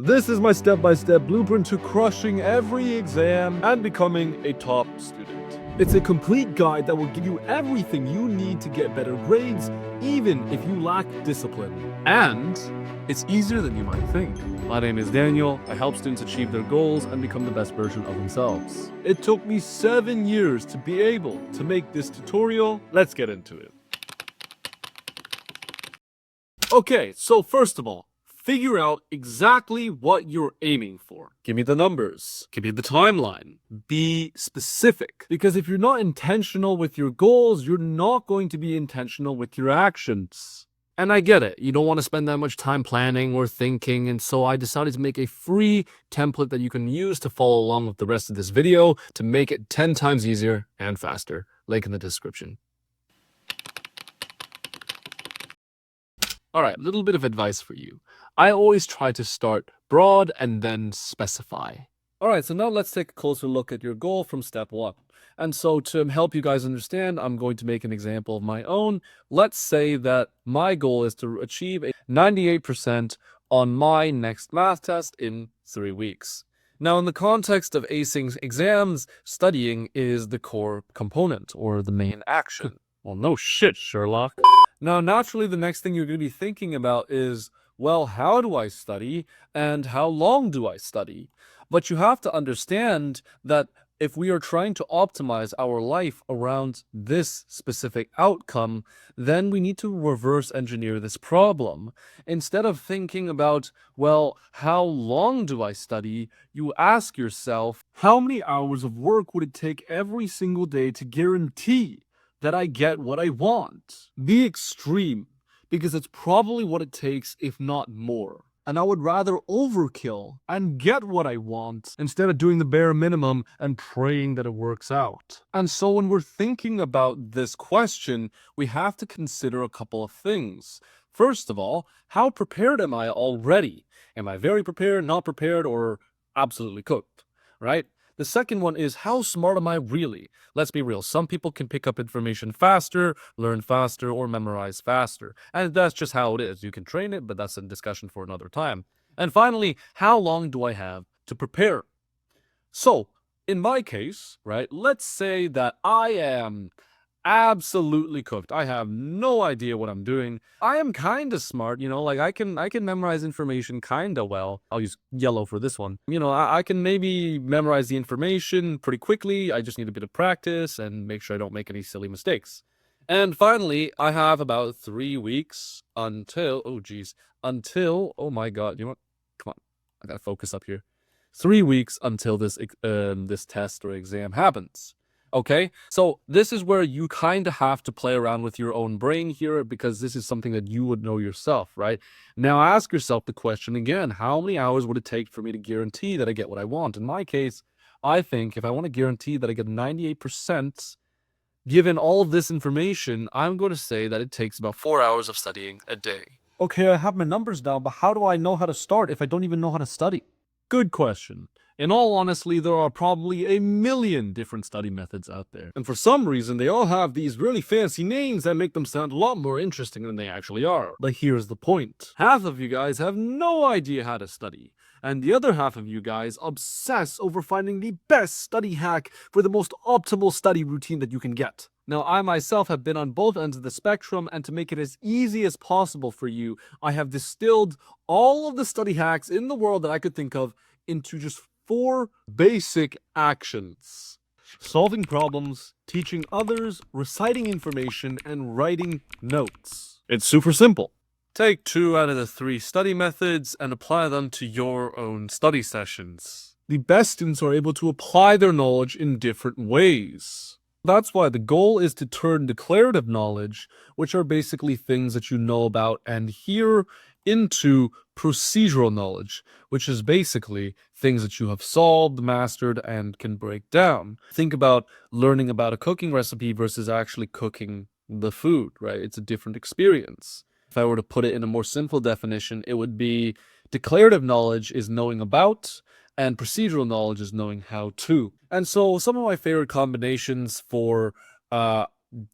This is my step-by-step blueprint to crushing every exam and becoming a top student. It's a complete guide that will give you everything you need to get better grades, even if you lack discipline. And it's easier than you might think. My name is Daniel. I help students achieve their goals and become the best version of themselves. It took me 7 years to be able to make this tutorial. Let's get into it. Okay, so first of all, figure out exactly what you're aiming for. Give me the numbers. Give me the timeline. Be specific. Because if you're not intentional with your goals, you're not going to be intentional with your actions. And I get it. You don't want to spend that much time planning or thinking. And so I decided to make a free template that you can use to follow along with the rest of this video to make it 10 times easier and faster. Link in the description. All right, a little bit of advice for you. I always try to start broad and then specify. All right, so now let's take a closer look at your goal from step 1. And so to help you guys understand, I'm going to make an example of my own. Let's say that my goal is to achieve a 98% on my next math test in 3 weeks. Now, in the context of acing exams, studying is the core component or the main action. Well, no shit, Sherlock. Now, naturally, the next thing you're going to be thinking about is, well, how do I study and how long do I study? But you have to understand that if we are trying to optimize our life around this specific outcome, then we need to reverse engineer this problem. Instead of thinking about, well, how long do I study? You ask yourself, how many hours of work would it take every single day to guarantee that I get what I want? Be extreme, because it's probably what it takes, if not more. And I would rather overkill and get what I want instead of doing the bare minimum and praying that it works out. And so when we're thinking about this question, we have to consider a couple of things. First of all, how prepared am I already? Am I very prepared, not prepared, or absolutely cooked, right? The second one is, how smart am I really? Let's be real. Some people can pick up information faster, learn faster, or memorize faster. And that's just how it is. You can train it, but that's a discussion for another time. And finally, how long do I have to prepare? So, in my case, right, let's say that I am absolutely cooked. I have no idea what I'm doing. I am kind of smart, like I can memorize information kind of well. I'll use yellow for this one. I can maybe memorize the information pretty quickly. I just need a bit of practice and make sure I don't make any silly mistakes. And finally, I have about 3 weeks until, oh my God, you know what? Come on, I gotta focus up here. 3 weeks until this test or exam happens. Okay, so this is where you kind of have to play around with your own brain here, because this is something that you would know yourself, right? Now ask yourself the question again, how many hours would it take for me to guarantee that I get what I want? In my case, I think if I want to guarantee that I get 98%, given all of this information, I'm going to say that it takes about 4 hours of studying a day. Okay, I have my numbers down, but how do I know how to start if I don't even know how to study? Good question. In all honesty, there are probably a million different study methods out there. And for some reason, they all have these really fancy names that make them sound a lot more interesting than they actually are. But here's the point. Half of you guys have no idea how to study. And the other half of you guys obsess over finding the best study hack for the most optimal study routine that you can get. Now, I myself have been on both ends of the spectrum, and to make it as easy as possible for you, I have distilled all of the study hacks in the world that I could think of into just 4 basic actions: solving problems, teaching others, reciting information, and writing notes. It's super simple. Take 2 out of the 3 study methods and apply them to your own study sessions. The best students are able to apply their knowledge in different ways. That's why the goal is to turn declarative knowledge, which are basically things that you know about and hear, into procedural knowledge, which is basically things that you have solved, mastered, and can break down. Think about learning about a cooking recipe versus actually cooking the food, right? It's a different experience. If I were to put it in a more simple definition, it would be declarative knowledge is knowing about, and procedural knowledge is knowing how to. And so some of my favorite combinations for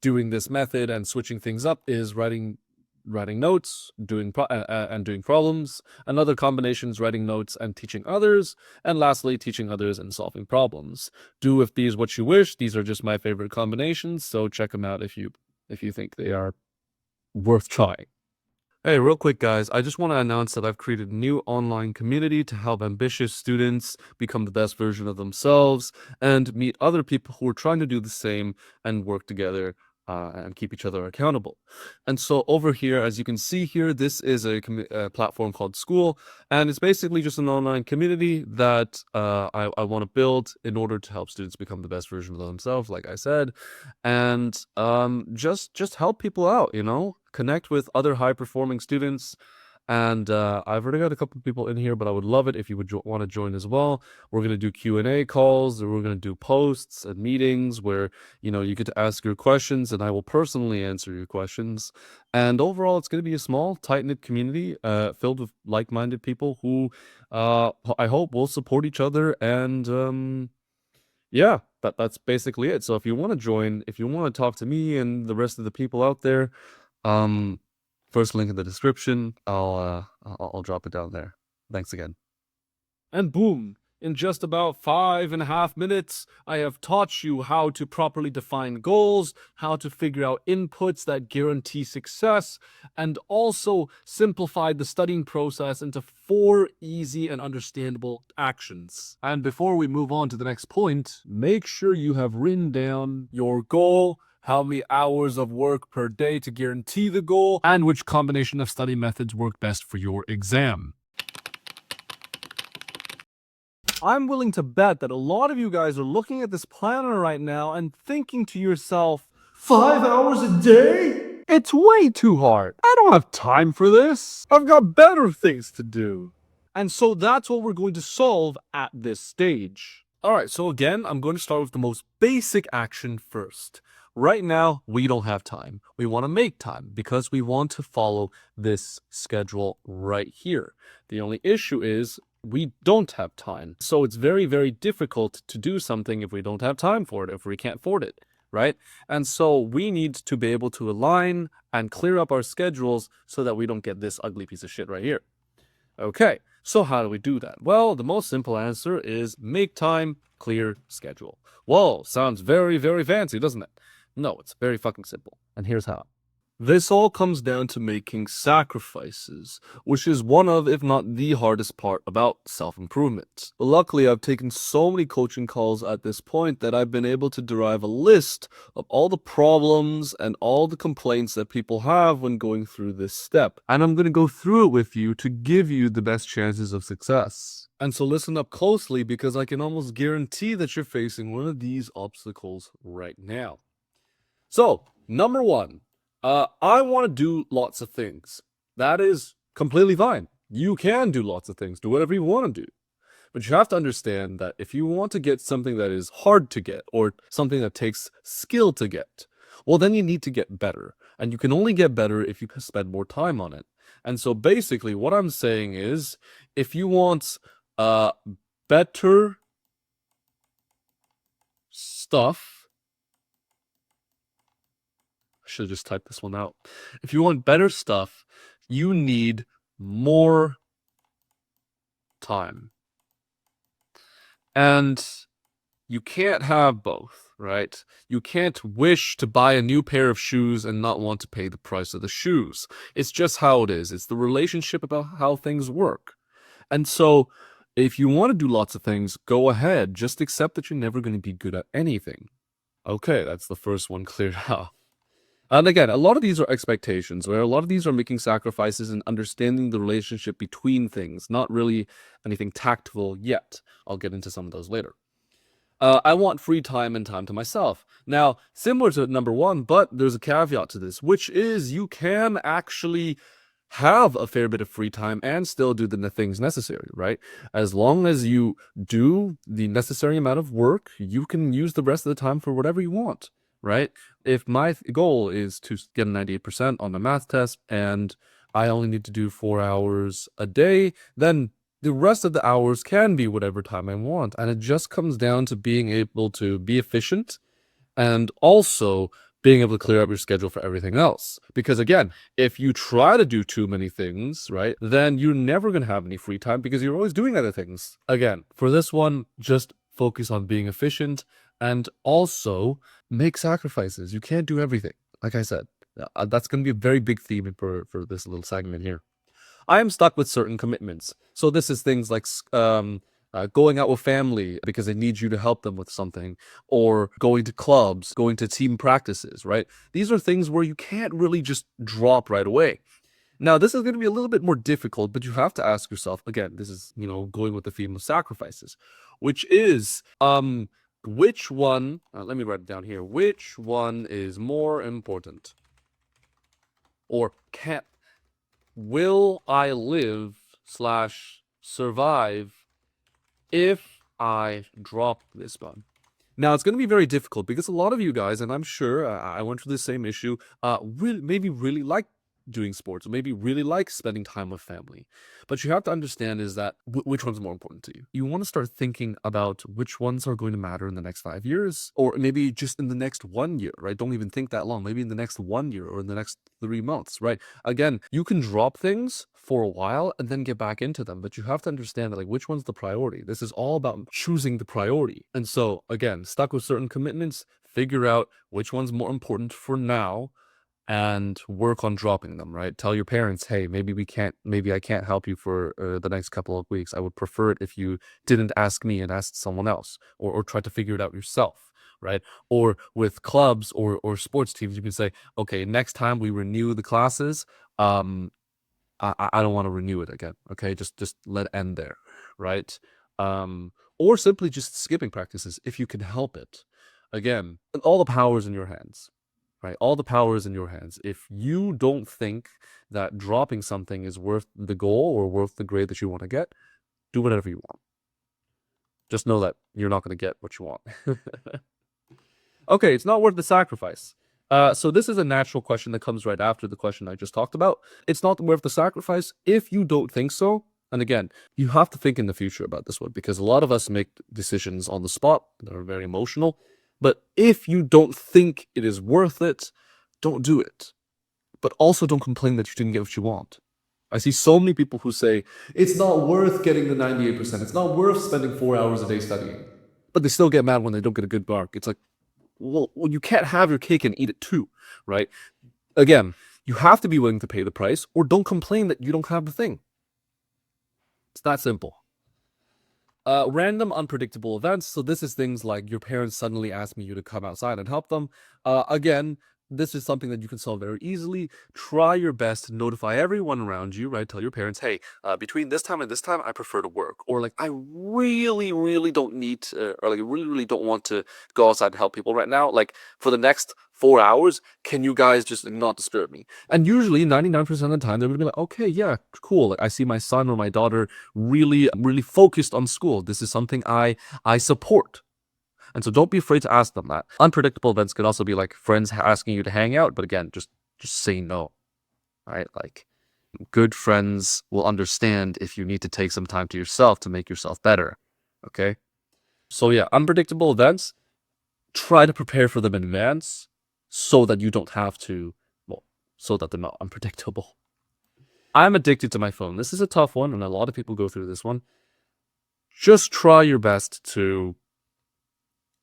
doing this method and switching things up is writing writing notes, doing problems. Another combination is writing notes and teaching others. And lastly, teaching others and solving problems. Do with these what you wish. These are just my favorite combinations, so check them out if you think they are worth trying. Hey, real quick, guys, I just want to announce that I've created a new online community to help ambitious students become the best version of themselves and meet other people who are trying to do the same and work together and keep each other accountable. And so over here, as you can see here, this is a platform called School, and it's basically just an online community that I want to build in order to help students become the best version of themselves, like I said, and just help people out, connect with other high-performing students. And I've already got a couple of people in here, but I would love it if you would want to join as well. We're going to do Q&A calls, or we're going to do posts and meetings where, you get to ask your questions, and I will personally answer your questions. And overall, it's going to be a small, tight-knit community filled with like-minded people who I hope will support each other. And yeah, that's basically it. So if you want to join, if you want to talk to me and the rest of the people out there, first link in the description. I'll drop it down there. Thanks again. And boom, in just about 5.5 minutes, I have taught you how to properly define goals, how to figure out inputs that guarantee success, and also simplified the studying process into 4 easy and understandable actions. And before we move on to the next point, make sure you have written down your goal, how many hours of work per day to guarantee the goal, and which combination of study methods work best for your exam. I'm willing to bet that a lot of you guys are looking at this planner right now and thinking to yourself, 5 hours a day? It's way too hard. I don't have time for this. I've got better things to do. And so that's what we're going to solve at this stage. Alright, so again, I'm going to start with the most basic action first. Right now, we don't have time. We want to make time because we want to follow this schedule right here. The only issue is we don't have time. So it's very, very difficult to do something if we don't have time for it, if we can't afford it, right? And so we need to be able to align and clear up our schedules so that we don't get this ugly piece of shit right here. Okay, so how do we do that? Well, the most simple answer is make time, clear schedule. Whoa, sounds very, very fancy, doesn't it? No, it's very fucking simple. And here's how. This all comes down to making sacrifices, which is one of, if not the hardest part about self-improvement. Luckily, I've taken so many coaching calls at this point that I've been able to derive a list of all the problems and all the complaints that people have when going through this step. And I'm going to go through it with you to give you the best chances of success. And so listen up closely because I can almost guarantee that you're facing one of these obstacles right now. So, number 1. I want to do lots of things. That is completely fine. You can do lots of things. Do whatever you want to do. But you have to understand that if you want to get something that is hard to get or something that takes skill to get, well, then you need to get better. And you can only get better if you spend more time on it. And so basically what I'm saying is if you want better stuff, I should have just typed this one out. If you want better stuff, you need more time. And you can't have both, right? You can't wish to buy a new pair of shoes and not want to pay the price of the shoes. It's just how it is. It's the relationship about how things work. And so if you want to do lots of things, go ahead. Just accept that you're never going to be good at anything. Okay, that's the first one cleared out. And again, a lot of these are expectations, where a lot of these are making sacrifices and understanding the relationship between things, not really anything tactful yet. I'll get into some of those later. I want free time and time to myself. Now, similar to number 1, but there's a caveat to this, which is you can actually have a fair bit of free time and still do the things necessary, right? As long as you do the necessary amount of work, you can use the rest of the time for whatever you want. Right? If my goal is to get a 98% on the math test and I only need to do 4 hours a day, then the rest of the hours can be whatever time I want. And it just comes down to being able to be efficient and also being able to clear up your schedule for everything else. Because again, if you try to do too many things, right, then you're never going to have any free time because you're always doing other things. Again, for this one, just focus on being efficient and also make sacrifices. You can't do everything. Like I said, that's going to be a very big theme for this little segment here. I am stuck with certain commitments. So this is things like going out with family because they need you to help them with something, or going to clubs, going to team practices, right? These are things where you can't really just drop right away. Now, this is going to be a little bit more difficult, but you have to ask yourself, again, this is, going with the theme of sacrifices, which is, which one, let me write it down here, which one is more important? Or will I live / survive if I drop this one? Now, it's going to be very difficult because a lot of you guys, and I'm sure I went through the same issue, maybe really like doing sports, or maybe really like spending time with family. But you have to understand is that which one's more important to you. You want to start thinking about which ones are going to matter in the next 5 years, or maybe just in the next 1 year, right? Don't even think that long. Maybe in the next 1 year or in the next 3 months, right? Again, you can drop things for a while and then get back into them, but you have to understand that, like, which one's the priority. This is all about choosing the priority. And so again, stuck with certain commitments, figure out which one's more important for now and work on dropping them, right? Tell your parents, hey, maybe I can't help you for the next couple of weeks. I would prefer it if you didn't ask me and asked someone else, or try to figure it out yourself, right? Or with clubs or sports teams, you can say, okay, next time we renew the classes, I don't want to renew it again. Okay, just let it end there, right? Or simply just skipping practices if you can help it. Again, all the power is in your hands, right? All the power is in your hands. If you don't think that dropping something is worth the goal or worth the grade that you want to get, do whatever you want. Just know that you're not going to get what you want. Okay, it's not worth the sacrifice. So this is a natural question that comes right after the question I just talked about. It's not worth the sacrifice if you don't think so. And again, you have to think in the future about this one because a lot of us make decisions on the spot that are very emotional. But if you don't think it is worth it, don't do it. But also don't complain that you didn't get what you want. I see so many people who say, it's not worth getting the 98%. It's not worth spending 4 hours a day studying. But they still get mad when they don't get a good mark. It's like, well, you can't have your cake and eat it too, right? Again, you have to be willing to pay the price, or don't complain that you don't have the thing. It's that simple. Random unpredictable events. So this is things like your parents suddenly asking you to come outside and help them. Again, this is something that you can solve very easily. Try your best to notify everyone around you, right? Tell your parents, hey, between this time and this time, I prefer to work. Or like, I really, really don't need to, or like, really, really don't want to go outside and help people right now. Like, for the next 4 hours, can you guys just not disturb me? And usually 99% of the time, they're gonna be like, okay, yeah, cool. Like, I see my son or my daughter really, really focused on school. This is something I support. And so don't be afraid to ask them that. Unpredictable events could also be like friends asking you to hang out, but again, just say no, right? Like, good friends will understand if you need to take some time to yourself to make yourself better, okay? So yeah, unpredictable events, try to prepare for them in advance so that you don't have to, well, so that they're not unpredictable. I'm addicted to my phone. This is a tough one, and a lot of people go through this one. Just try your best to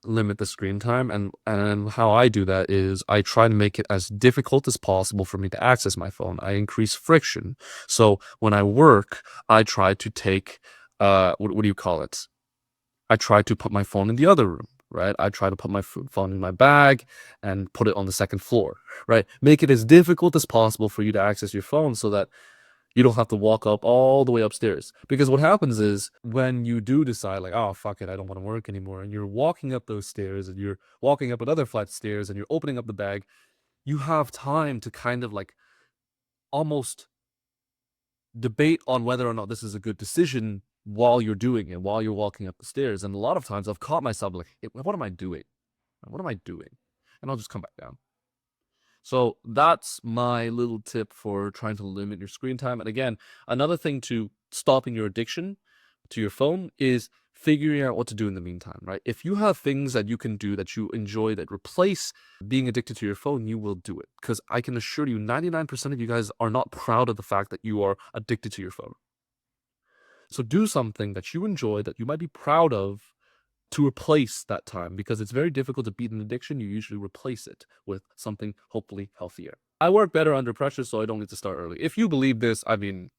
limit the screen time, and how I do that is I try to make it as difficult as possible for me to access my phone. I increase friction. So when I work, I try to take what do you call it? I try to put my phone in the other room, right? I try to put my phone in my bag and put it on the second floor, right? Make it as difficult as possible for you to access your phone so that you don't have to walk up all the way upstairs. Because what happens is when you do decide, like, oh, fuck it, I don't want to work anymore, and you're walking up those stairs and you're walking up another flight of stairs and you're opening up the bag, you have time to kind of like almost debate on whether or not this is a good decision while you're doing it, while you're walking up the stairs. And a lot of times I've caught myself like, hey, what am I doing? What am I doing? And I'll just come back down. So that's my little tip for trying to limit your screen time. And again, another thing to stopping your addiction to your phone is figuring out what to do in the meantime, right? If you have things that you can do that you enjoy that replace being addicted to your phone, you will do it. Because I can assure you, 99% of you guys are not proud of the fact that you are addicted to your phone. So do something that you enjoy, that you might be proud of, to replace that time, because it's very difficult to beat an addiction. You usually replace it with something hopefully healthier. I work better under pressure, so I don't need to start early. If you believe this, I mean,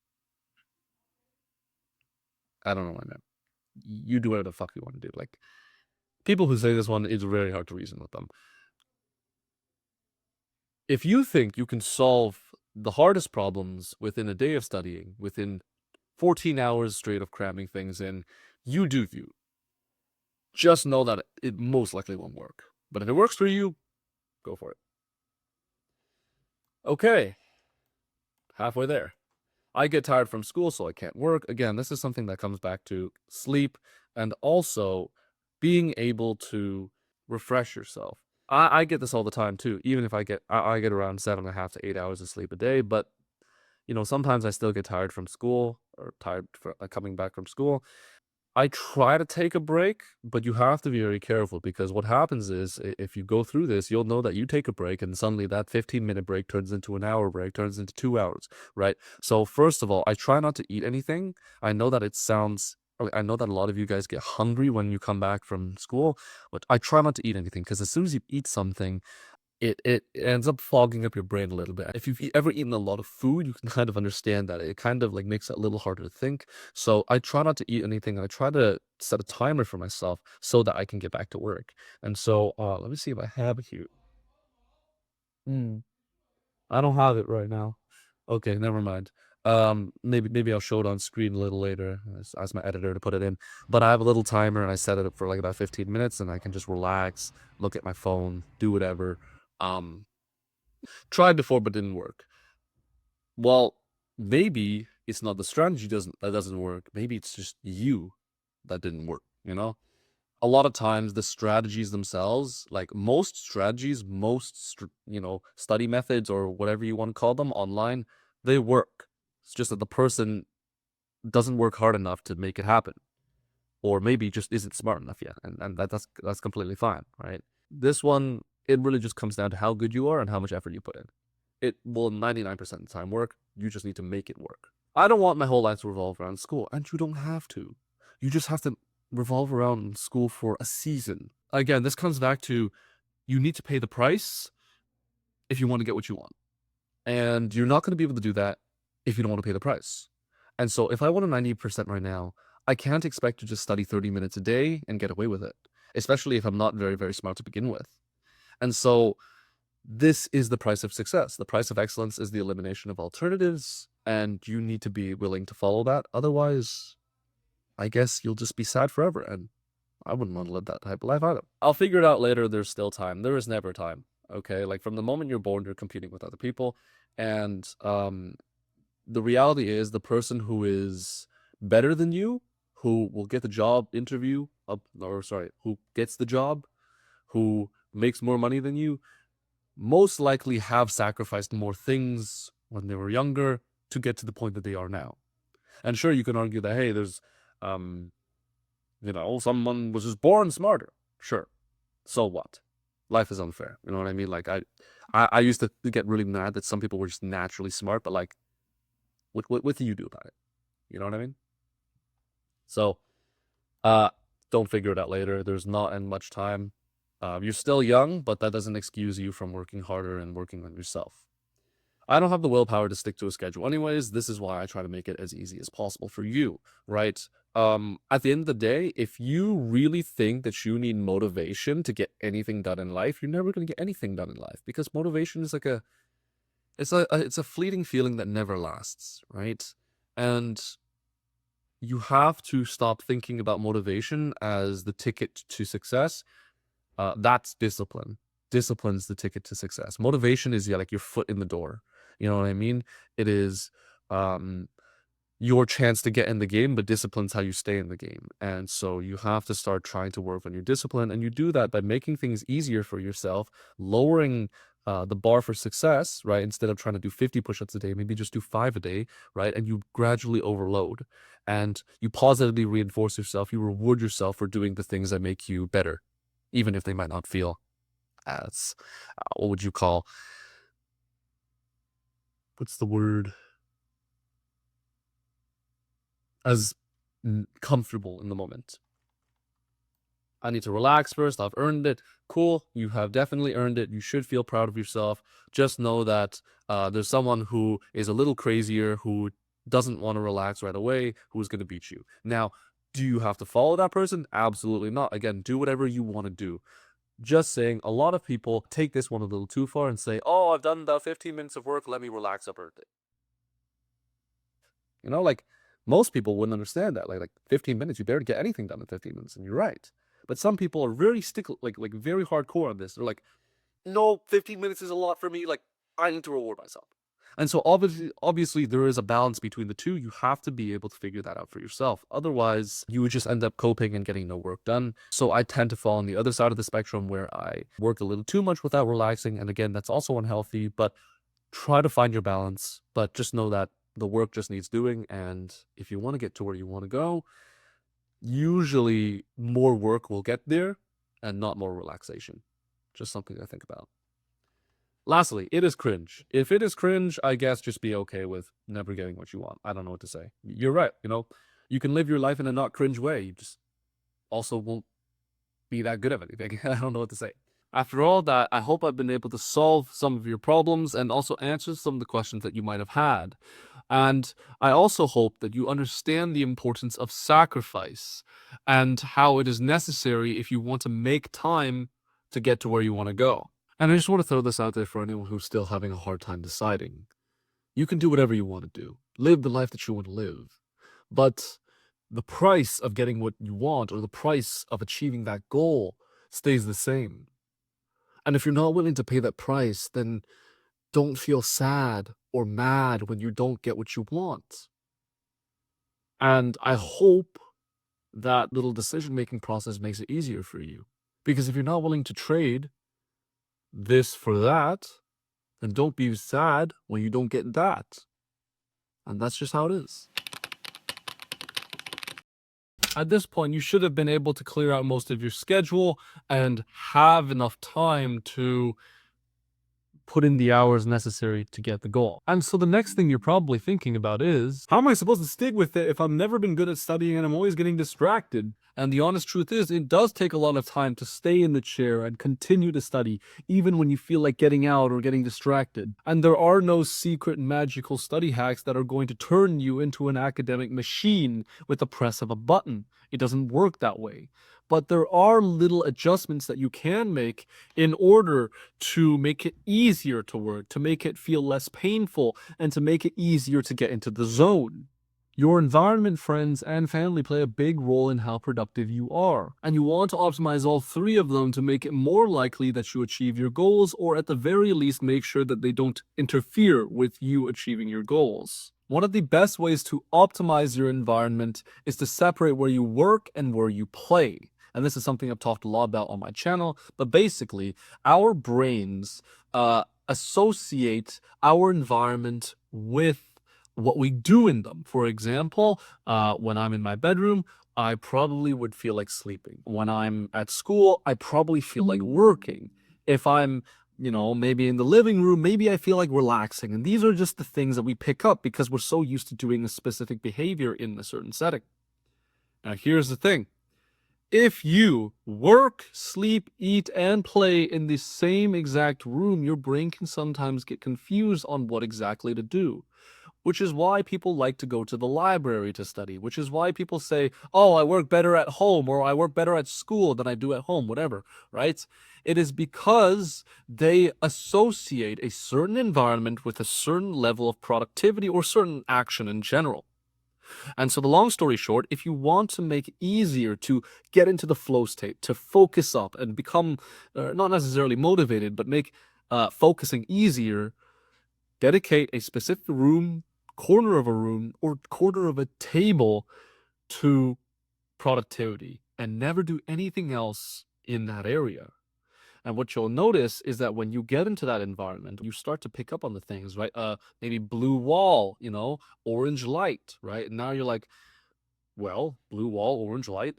I don't know, man. You do whatever the fuck you want to do. Like, people who say this one, it's very hard to reason with them. If you think you can solve the hardest problems within a day of studying, within 14 hours straight of cramming things in, you do you. Just know that it most likely won't work. But if it works for you, go for it. Okay. Halfway there. I get tired from school, so I can't work. Again, this is something that comes back to sleep and also being able to refresh yourself. I get this all the time too. Even if I get around 7.5 to 8 hours of sleep a day, but sometimes I still get tired from school or tired for coming back from school. I try to take a break, but you have to be very careful, because what happens is, if you go through this, you'll know that you take a break and suddenly that 15-minute break turns into an hour break, turns into 2 hours, right? So first of all, I try not to eat anything. I know that I know that a lot of you guys get hungry when you come back from school, but I try not to eat anything, because as soon as you eat something, it ends up fogging up your brain a little bit. If you've ever eaten a lot of food, you can kind of understand that it kind of like makes it a little harder to think. So I try not to eat anything. I try to set a timer for myself so that I can get back to work. And so let me see if I have it here. I don't have it right now. Okay, never mind. Maybe I'll show it on screen a little later. Ask my editor to put it in. But I have a little timer, and I set it up for like about 15 minutes, and I can just relax, look at my phone, do whatever. Tried before but didn't work. Well, maybe it's not the strategy that doesn't work. Maybe it's just you that didn't work, A lot of times the strategies themselves, like most strategies, study methods or whatever you want to call them online, they work. It's just that the person doesn't work hard enough to make it happen, or maybe just isn't smart enough yet, and that's completely fine, right? This one, it really just comes down to how good you are and how much effort you put in. It will 99% of the time work. You just need to make it work. I don't want my whole life to revolve around school, and you don't have to. You just have to revolve around school for a season. Again, this comes back to, you need to pay the price if you want to get what you want. And you're not going to be able to do that if you don't want to pay the price. And so if I want a 90% right now, I can't expect to just study 30 minutes a day and get away with it, especially if I'm not very, very smart to begin with. And so this is the price of success. The price of excellence is the elimination of alternatives, and you need to be willing to follow that. Otherwise, I guess you'll just be sad forever, and I wouldn't want to live that type of life either. I'll figure it out later. There's still time. There is never time, okay? Like, from the moment you're born, you're competing with other people, and the reality is, the person who is better than you, who will get the job interview, who gets the job, who makes more money than you, most likely have sacrificed more things when they were younger to get to the point that they are now. And sure, you can argue that, hey, there's, someone was just born smarter. Sure. So what? Life is unfair. You know what I mean? Like, I used to get really mad that some people were just naturally smart, but like, what do you do about it? You know what I mean? So, don't figure it out later. There's not much time. You're still young, but that doesn't excuse you from working harder and working on yourself. I don't have the willpower to stick to a schedule anyways. This is why I try to make it as easy as possible for you, right? At the end of the day, if you really think that you need motivation to get anything done in life, you're never going to get anything done in life, because motivation is like it's a fleeting feeling that never lasts, right? And you have to stop thinking about motivation as the ticket to success. That's discipline. Discipline's the ticket to success. Motivation is like your foot in the door. You know what I mean? It is your chance to get in the game, but discipline's how you stay in the game. And so you have to start trying to work on your discipline, and you do that by making things easier for yourself, lowering the bar for success, right? Instead of trying to do 50 push-ups a day, maybe just do 5 a day, right? And you gradually overload and you positively reinforce yourself. You reward yourself for doing the things that make you better, even if they might not feel as, what would you call, what's the word? As comfortable in the moment. I need to relax first. I've earned it. Cool. You have definitely earned it. You should feel proud of yourself. Just know that there's someone who is a little crazier, who doesn't want to relax right away, who's going to beat you. Now, do you have to follow that person? Absolutely not. Again, do whatever you want to do. Just saying, a lot of people take this one a little too far and say, oh, I've done about 15 minutes of work. Let me relax. I've earned it. You know, like most people wouldn't understand that. Like 15 minutes, you barely get anything done in 15 minutes, and you're right. But some people are very like very hardcore on this. They're like, no, 15 minutes is a lot for me. Like, I need to reward myself. And so obviously there is a balance between the two. You have to be able to figure that out for yourself. Otherwise, you would just end up coping and getting no work done. So I tend to fall on the other side of the spectrum where I work a little too much without relaxing. And again, that's also unhealthy, but try to find your balance. But just know that the work just needs doing. And if you want to get to where you want to go, usually more work will get there and not more relaxation. Just something to think about. Lastly, it is cringe. If it is cringe, I guess just be okay with never getting what you want. I don't know what to say. You're right. You can live your life in a not cringe way. You just also won't be that good at anything. I don't know what to say. After all that, I hope I've been able to solve some of your problems and also answer some of the questions that you might have had. And I also hope that you understand the importance of sacrifice and how it is necessary if you want to make time to get to where you want to go. And I just want to throw this out there for anyone who's still having a hard time deciding. You can do whatever you want to do. Live the life that you want to live. But the price of getting what you want or the price of achieving that goal stays the same. And if you're not willing to pay that price, then don't feel sad or mad when you don't get what you want. And I hope that little decision-making process makes it easier for you. Because if you're not willing to trade this for that, then don't be sad when you don't get that. And that's just how it is. At this point, you should have been able to clear out most of your schedule and have enough time to put in the hours necessary to get the goal. And so the next thing you're probably thinking about is, how am I supposed to stick with it if I've never been good at studying and I'm always getting distracted? And the honest truth is, it does take a lot of time to stay in the chair and continue to study, even when you feel like getting out or getting distracted. And there are no secret magical study hacks that are going to turn you into an academic machine with the press of a button. It doesn't work that way. But there are little adjustments that you can make in order to make it easier to work, to make it feel less painful, and to make it easier to get into the zone. Your environment, friends, and family play a big role in how productive you are, and you want to optimize all three of them to make it more likely that you achieve your goals, or at the very least make sure that they don't interfere with you achieving your goals. One of the best ways to optimize your environment is to separate where you work and where you play. And this is something I've talked a lot about on my channel, but basically, our brains associate our environment with what we do in them. For example, when I'm in my bedroom, I probably would feel like sleeping. When I'm at school, I probably feel like working. If I'm, maybe in the living room, maybe I feel like relaxing. And these are just the things that we pick up because we're so used to doing a specific behavior in a certain setting. Now, here's the thing. If you work, sleep, eat, and play in the same exact room, your brain can sometimes get confused on what exactly to do. Which is why people like to go to the library to study. Which is why people say, oh, I work better at home, or I work better at school than I do at home, whatever, right? It is because they associate a certain environment with a certain level of productivity or certain action in general. And so the long story short, if you want to make it easier to get into the flow state, to focus up and become not necessarily motivated, but make focusing easier, dedicate a specific room, corner of a room, or corner of a table to productivity and never do anything else in that area. And what you'll notice is that when you get into that environment, you start to pick up on the things, right? Maybe blue wall, orange light, right? And now you're like, well, blue wall, orange light,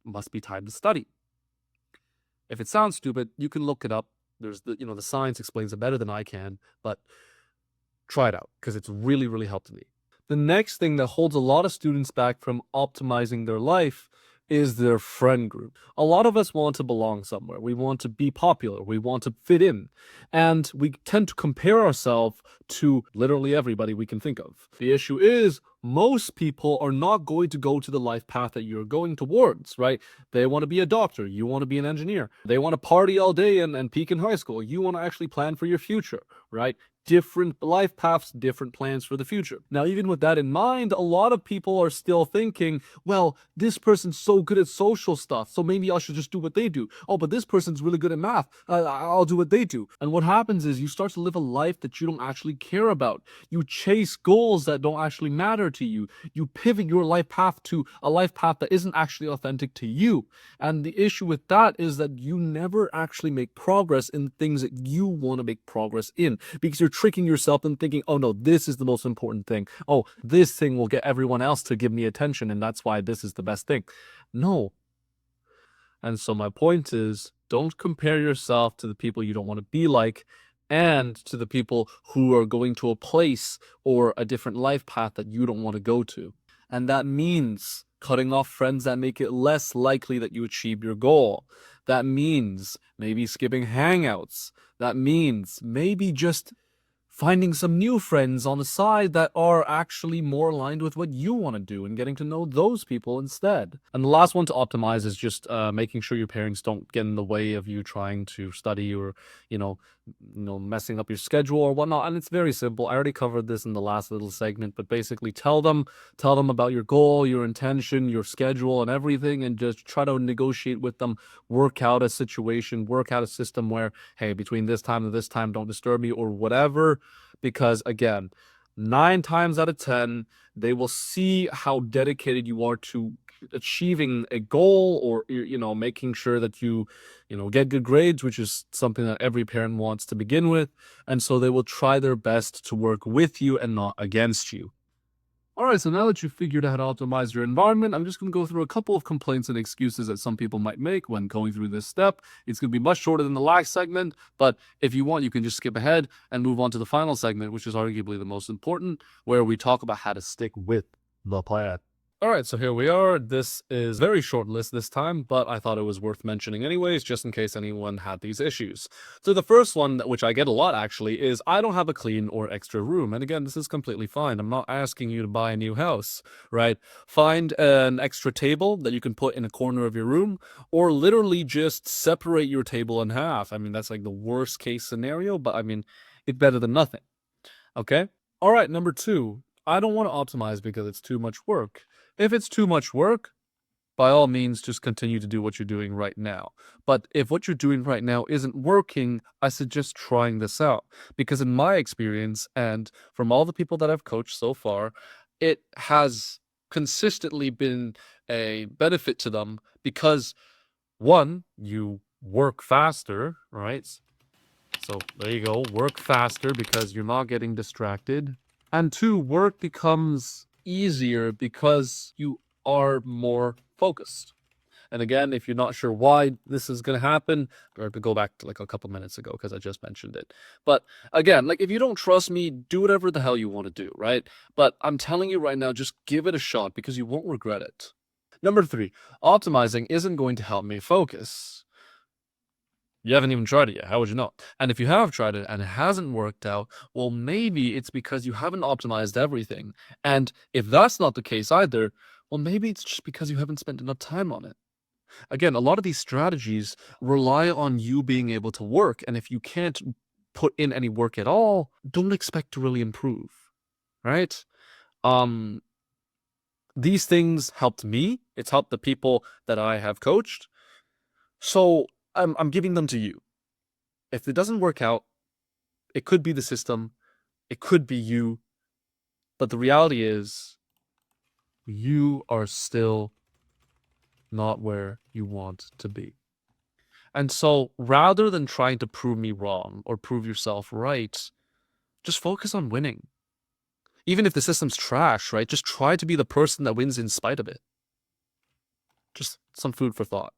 must be time to study. If it sounds stupid, you can look it up. There's the science explains it better than I can, but try it out because it's really, really helped me. The next thing that holds a lot of students back from optimizing their life is their friend group. A lot of us want to belong somewhere. We want to be popular. We want to fit in. And we tend to compare ourselves to literally everybody we can think of. The issue is most people are not going to go to the life path that you're going towards, right? They want to be a doctor. You want to be an engineer. They want to party all day and peak in high school. You want to actually plan for your future, right? Different life paths, different plans for the future. Now, even with that in mind, a lot of people are still thinking, well, this person's so good at social stuff, so maybe I should just do what they do. Oh, but this person's really good at math. I'll do what they do. And what happens is you start to live a life that you don't actually care about. You chase goals that don't actually matter to you. You pivot your life path to a life path that isn't actually authentic to you. And the issue with that is that you never actually make progress in things that you want to make progress in, because you're tricking yourself and thinking, oh no, this is the most important thing. Oh, this thing will get everyone else to give me attention, and that's why this is the best thing. No. And so my point is, don't compare yourself to the people you don't want to be like and to the people who are going to a place or a different life path that you don't want to go to. And that means cutting off friends that make it less likely that you achieve your goal. That means maybe skipping hangouts. That means maybe just finding some new friends on the side that are actually more aligned with what you want to do and getting to know those people instead. And the last one to optimize is just making sure your parents don't get in the way of you trying to study or, messing up your schedule or whatnot. And it's very simple. I already covered this in the last little segment, but basically tell them about your goal, your intention, your schedule and everything, and just try to negotiate with them, work out a situation, work out a system where, hey, between this time and this time, don't disturb me or whatever. Because again, 9 times out of 10, they will see how dedicated you are to achieving a goal or, making sure that you get good grades, which is something that every parent wants to begin with. And so they will try their best to work with you and not against you. All right, so now that you've figured out how to optimize your environment, I'm just going to go through a couple of complaints and excuses that some people might make when going through this step. It's going to be much shorter than the last segment, but if you want, you can just skip ahead and move on to the final segment, which is arguably the most important, where we talk about how to stick with the plan. All right, so here we are. This is a very short list this time, but I thought it was worth mentioning anyways, just in case anyone had these issues. So the first one, which I get a lot actually, is I don't have a clean or extra room. And again, this is completely fine. I'm not asking you to buy a new house, right? Find an extra table that you can put in a corner of your room, or literally just separate your table in half. I mean, that's like the worst case scenario, but I mean, it's better than nothing. Okay? All right, number 2, I don't want to optimize because it's too much work. If it's too much work, by all means, just continue to do what you're doing right now. But if what you're doing right now isn't working, I suggest trying this out. Because in my experience, and from all the people that I've coached so far, it has consistently been a benefit to them because, one, you work faster, right? So there you go, work faster because you're not getting distracted. And 2, work becomes easier because you are more focused. And again, if you're not sure why this is going to happen, or to go back to like a couple minutes ago because I just mentioned it. But again, like if you don't trust me, do whatever the hell you want to do, right? But I'm telling you right now, just give it a shot because you won't regret it. Number 3, optimizing isn't going to help me focus. You haven't even tried it yet. How would you know? And if you have tried it and it hasn't worked out, well, maybe it's because you haven't optimized everything. And if that's not the case either, well, maybe it's just because you haven't spent enough time on it. Again, a lot of these strategies rely on you being able to work. And if you can't put in any work at all, don't expect to really improve. Right? These things helped me. It's helped the people that I have coached. So I'm giving them to you. If it doesn't work out, it could be the system, it could be you, but the reality is you are still not where you want to be. And so rather than trying to prove me wrong or prove yourself right, just focus on winning. Even if the system's trash, right? Just try to be the person that wins in spite of it. Just some food for thought.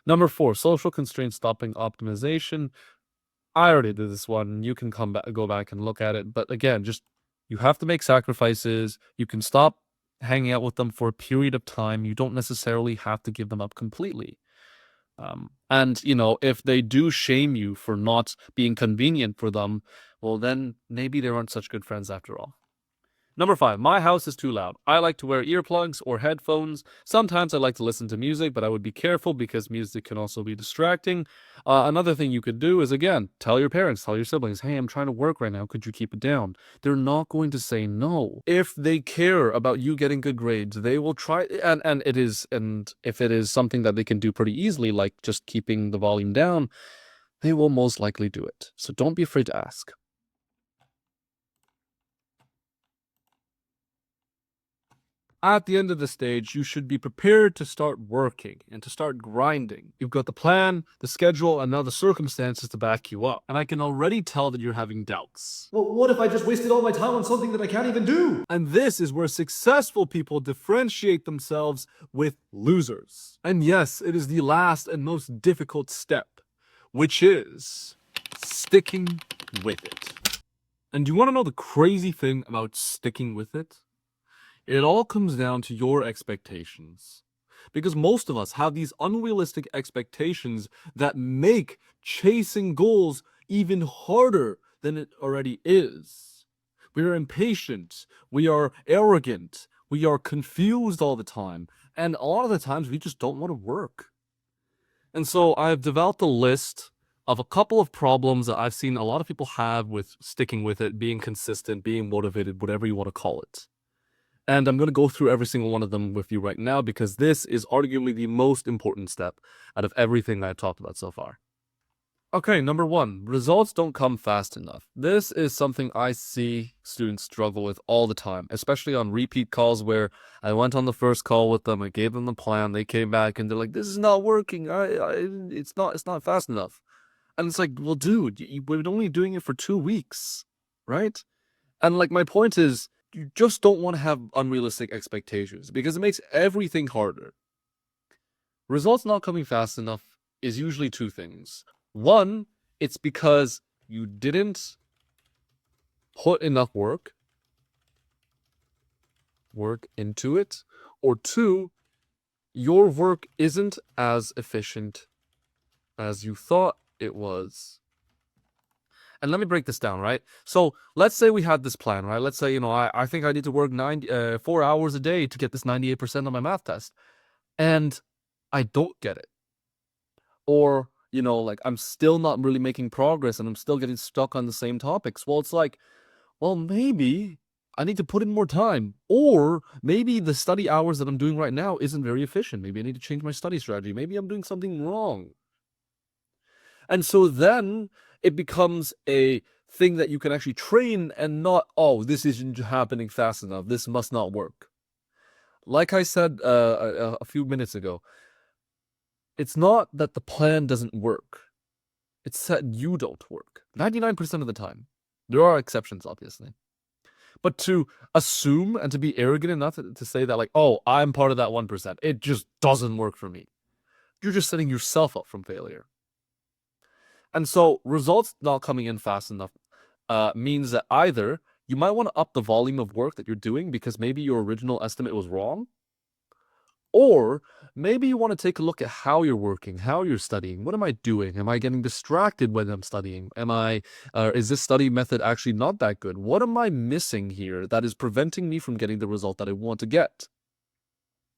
Number 4, social constraints stopping optimization. I already did this one. You can go back and look at it. But again, just you have to make sacrifices. You can stop hanging out with them for a period of time. You don't necessarily have to give them up completely. And, if they do shame you for not being convenient for them, well, then maybe they aren't such good friends after all. Number 5, my house is too loud. I like to wear earplugs or headphones. Sometimes I like to listen to music, but I would be careful because music can also be distracting. Another thing you could do is, again, tell your parents, tell your siblings, hey, I'm trying to work right now. Could you keep it down? They're not going to say no. If they care about you getting good grades, they will try. And if it is something that they can do pretty easily, like just keeping the volume down, they will most likely do it. So don't be afraid to ask. At the end of the stage, you should be prepared to start working and to start grinding. You've got the plan, the schedule, and now the circumstances to back you up. And I can already tell that you're having doubts. Well, what if I just wasted all my time on something that I can't even do? And this is where successful people differentiate themselves with losers. And yes, it is the last and most difficult step, which is sticking with it. And do you want to know the crazy thing about sticking with it? It all comes down to your expectations. Because most of us have these unrealistic expectations that make chasing goals even harder than it already is. We are impatient, we are arrogant, we are confused all the time, and a lot of the times we just don't want to work. And so I've developed a list of a couple of problems that I've seen a lot of people have with sticking with it, being consistent, being motivated, whatever you want to call it. And I'm going to go through every single one of them with you right now because this is arguably the most important step out of everything I've talked about so far. Okay, number 1, results don't come fast enough. This is something I see students struggle with all the time, especially on repeat calls where I went on the first call with them, I gave them the plan, they came back and they're like, this is not working, it's not fast enough. And it's like, well, dude, we've been only doing it for 2 weeks, right? And like my point is, you just don't want to have unrealistic expectations because it makes everything harder. Results not coming fast enough is usually 2 things. 1, it's because you didn't put enough work into it, or 2, your work isn't as efficient as you thought it was. And let me break this down, right? So let's say we had this plan, right? Let's say, I think I need to work 4 hours a day to get this 98% on my math test. And I don't get it. Or, like I'm still not really making progress and I'm still getting stuck on the same topics. Well, it's like, well, maybe I need to put in more time. Or maybe the study hours that I'm doing right now isn't very efficient. Maybe I need to change my study strategy. Maybe I'm doing something wrong. And so then it becomes a thing that you can actually train and not, oh, this isn't happening fast enough. This must not work. Like I said a few minutes ago, it's not that the plan doesn't work. It's that you don't work. 99% of the time. There are exceptions, obviously. But to assume and to be arrogant enough to say that, like, oh, I'm part of that 1%, it just doesn't work for me. You're just setting yourself up from failure. And so results not coming in fast enough means that either you might want to up the volume of work that you're doing because maybe your original estimate was wrong, or maybe you want to take a look at how you're working, how you're studying. What am I doing? Am I getting distracted when I'm studying? Is this study method actually not that good? What am I missing here that is preventing me from getting the result that I want to get?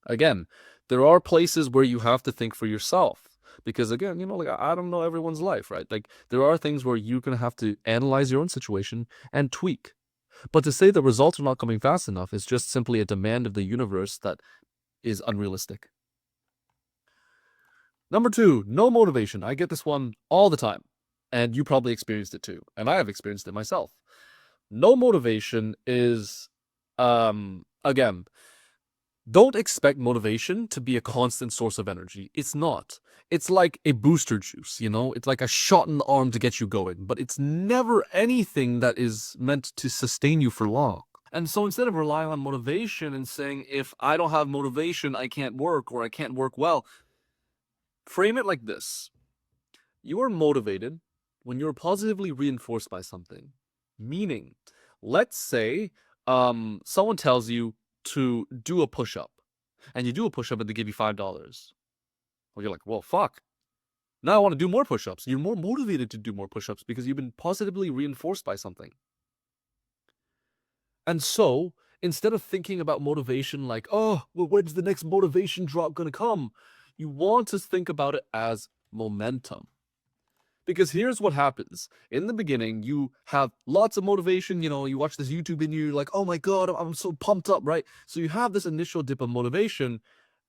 Again, there are places where you have to think for yourself. Because again, like I don't know everyone's life, right? Like there are things where you're going to have to analyze your own situation and tweak. But to say the results are not coming fast enough is just simply a demand of the universe that is unrealistic. Number 2, no motivation. I get this one all the time. And you probably experienced it too. And I have experienced it myself. No motivation is, again, Don't expect motivation to be a constant source of energy. It's not. It's like a booster juice, you know? It's like a shot in the arm to get you going, but it's never anything that is meant to sustain you for long. And so instead of relying on motivation and saying, if I don't have motivation, I can't work or I can't work well, frame it like this. You are motivated when you're positively reinforced by something. Meaning, let's say someone tells you to do a push-up, and you do a push-up and they give you $5. Well, you're like, well, fuck. Now I want to do more push-ups. You're more motivated to do more push-ups because you've been positively reinforced by something. And so, instead of thinking about motivation like, oh, well, when's the next motivation drop gonna come? You want to think about it as momentum. Because here's what happens. In the beginning, you have lots of motivation. You know, you watch this YouTube and you're like, oh my God, I'm so pumped up, right? So you have this initial dip of motivation,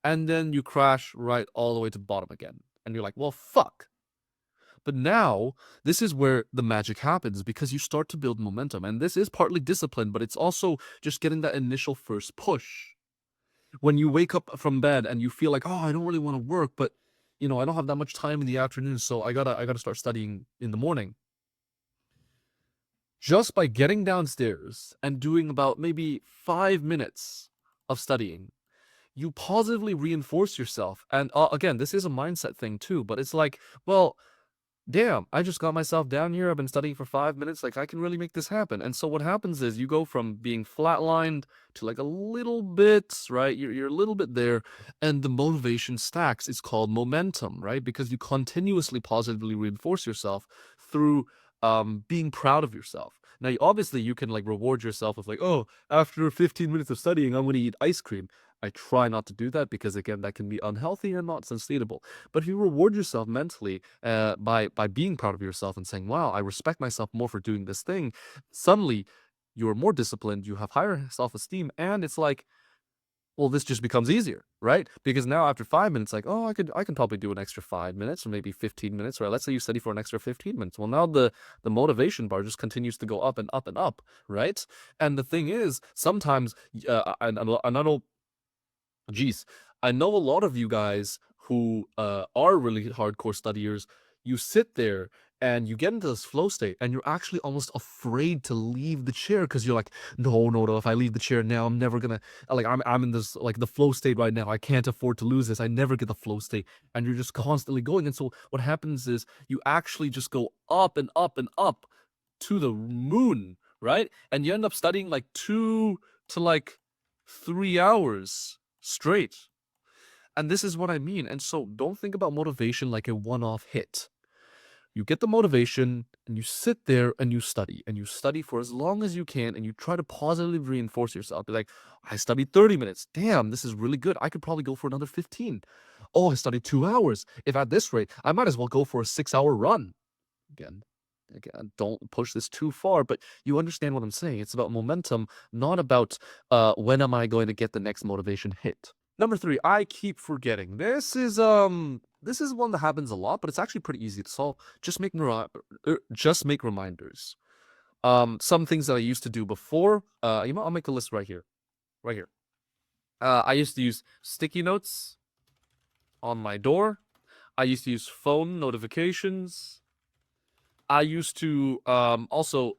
and then you crash right all the way to the bottom again. And you're like, well, fuck. But now, this is where the magic happens because you start to build momentum. And this is partly discipline, but it's also just getting that initial first push. When you wake up from bed and you feel like, oh, I don't really want to work, but you know, I don't have that much time in the afternoon, so I gotta start studying in the morning. Just by getting downstairs and doing about maybe 5 minutes of studying, you positively reinforce yourself. And again, this is a mindset thing too, but it's like, well, damn, I just got myself down here. I've been studying for 5 minutes. Like, I can really make this happen. And so what happens is you go from being flatlined to like a little bit, right? You're a little bit there, and the motivation stacks. It's called momentum, right? Because you continuously positively reinforce yourself through being proud of yourself. Now, obviously, you can like reward yourself with like, oh, after 15 minutes of studying, I'm going to eat ice cream. I try not to do that because again, that can be unhealthy and not sustainable. But if you reward yourself mentally by being proud of yourself and saying, "Wow, I respect myself more for doing this thing," suddenly you're more disciplined, you have higher self-esteem, and it's like, well, this just becomes easier, right? Because now after 5 minutes, like, oh, I can probably do an extra 5 minutes or maybe 15 minutes, right? Let's say you study for an extra 15 minutes. Well, now the motivation bar just continues to go up and up and up, right? And the thing is, sometimes, and I know, geez, I know a lot of you guys who are really hardcore studiers. You sit there and you get into this flow state, and you're actually almost afraid to leave the chair because you're like, no, no, no. If I leave the chair now, I'm never gonna like I'm in this like the flow state right now. I can't afford to lose this. I never get the flow state, and you're just constantly going. And so what happens is you actually just go up and up and up to the moon, right? And you end up studying like 2 to 3 hours straight. And this is what I mean. And so don't think about motivation like a one-off hit. You get the motivation and you sit there and you study for as long as you can, and you try to positively reinforce yourself. Be like, I studied 30 minutes. Damn, this is really good. I could probably go for another 15. Oh, I studied 2 hours. If at this rate, I might as well go for a 6-hour run. Again, don't push this too far, but you understand what I'm saying. It's about momentum, not about when am I going to get the next motivation hit. Number 3, I keep forgetting. This is one that happens a lot, but it's actually pretty easy to solve. Just make reminders. Some things that I used to do before. I'll make a list right here, right here. I used to use sticky notes on my door. I used to use phone notifications. I used to also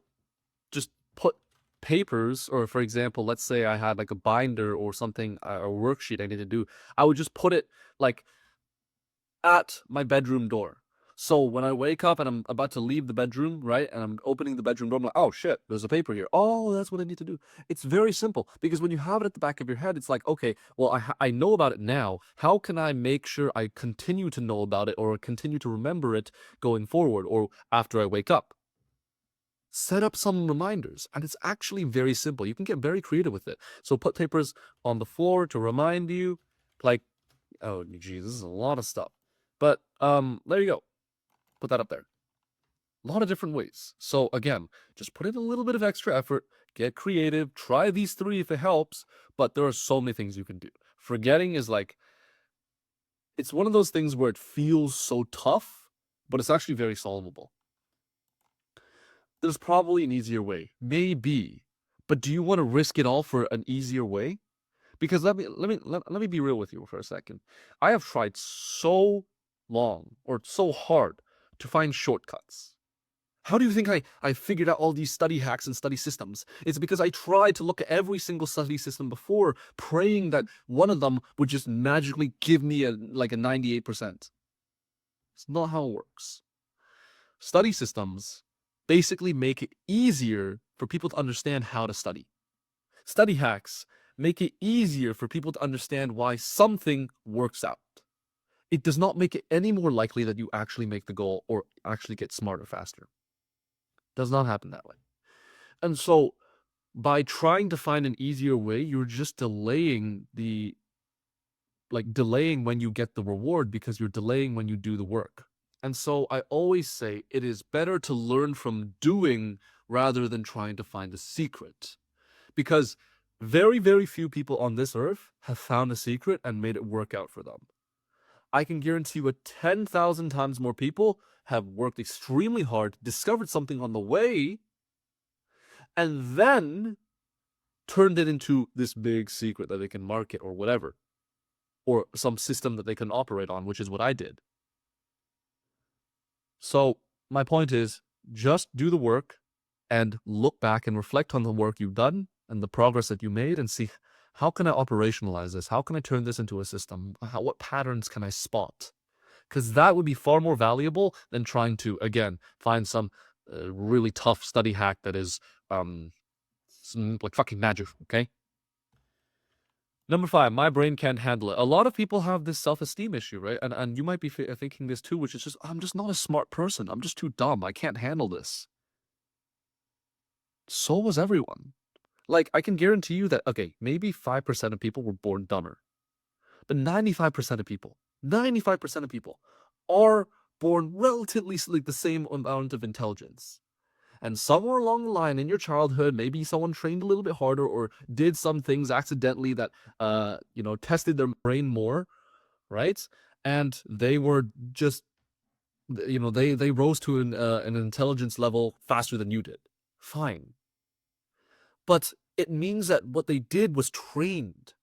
just put papers, or for example, let's say I had like a binder or something, a worksheet I need to do. I would just put it like at my bedroom door. So when I wake up and I'm about to leave the bedroom, right, and I'm opening the bedroom door, I'm like, oh shit, there's a paper here. Oh, that's what I need to do. It's very simple because when you have it at the back of your head, it's like, okay, well, I know about it now. How can I make sure I continue to know about it or continue to remember it going forward or after I wake up? Set up some reminders, and it's actually very simple. You can get very creative with it. So put papers on the floor to remind you, like, oh geez, this is a lot of stuff. But there you go. Put that up there. A lot of different ways. So again, just put in a little bit of extra effort, get creative, try these 3 if it helps, but there are so many things you can do. Forgetting is like, it's one of those things where it feels so tough, but it's actually very solvable. There's probably an easier way. Maybe. But do you want to risk it all for an easier way? Because let me be real with you for a second. I have tried so long or so hard to find shortcuts. How do you think I figured out all these study hacks and study systems? It's because I tried to look at every single study system before, praying that one of them would just magically give me a 98%. It's not how it works. Study systems basically make it easier for people to understand how to study. Study hacks make it easier for people to understand why something works out. It does not make it any more likely that you actually make the goal or actually get smarter faster. Does not happen that way. And so by trying to find an easier way, you're just delaying delaying when you get the reward because you're delaying when you do the work. And so I always say it is better to learn from doing rather than trying to find a secret. Because very, very few people on this earth have found a secret and made it work out for them. I can guarantee you 10,000 times more people have worked extremely hard, discovered something on the way, and then turned it into this big secret that they can market or whatever, or some system that they can operate on, which is what I did. So my point is, just do the work and look back and reflect on the work you've done and the progress that you made and see, how can I operationalize this? How can I turn this into a system? What patterns can I spot? Because that would be far more valuable than trying to, again, find some really tough study hack that is like fucking magic, okay? Number 5, my brain can't handle it. A lot of people have this self-esteem issue, right? And you might be thinking this too, which is just, I'm just not a smart person. I'm just too dumb. I can't handle this. So was everyone. Like, I can guarantee you that, okay, maybe 5% of people were born dumber. But 95% of people are born relatively like the same amount of intelligence. And somewhere along the line in your childhood, maybe someone trained a little bit harder or did some things accidentally that, tested their brain more, right? And they were just, they rose to an intelligence level faster than you did. Fine. But it means that what they did was trained,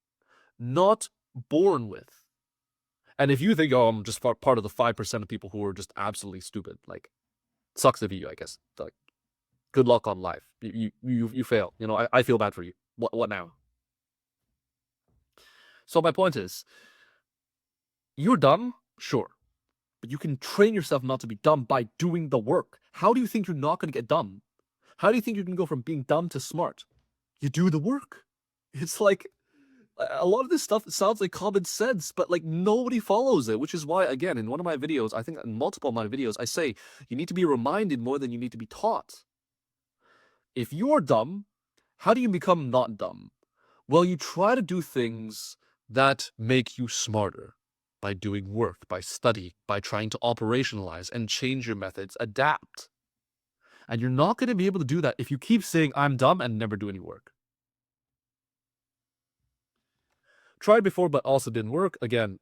not born with. And if you think, oh, I'm just part of the 5% of people who are just absolutely stupid, like, sucks to be you, I guess. Like, good luck on life. You fail. I feel bad for you. What now? So my point is, you're dumb, sure, but you can train yourself not to be dumb by doing the work. How do you think you're not going to get dumb? How do you think you can go from being dumb to smart? You do the work. It's like, a lot of this stuff sounds like common sense, but like nobody follows it, which is why, again, in one of my videos, I think in multiple of my videos, I say you need to be reminded more than you need to be taught. If you're dumb, how do you become not dumb? Well, you try to do things that make you smarter by doing work, by study, by trying to operationalize and change your methods, adapt. And you're not going to be able to do that if you keep saying, I'm dumb and never do any work. Tried before, but also didn't work. Again,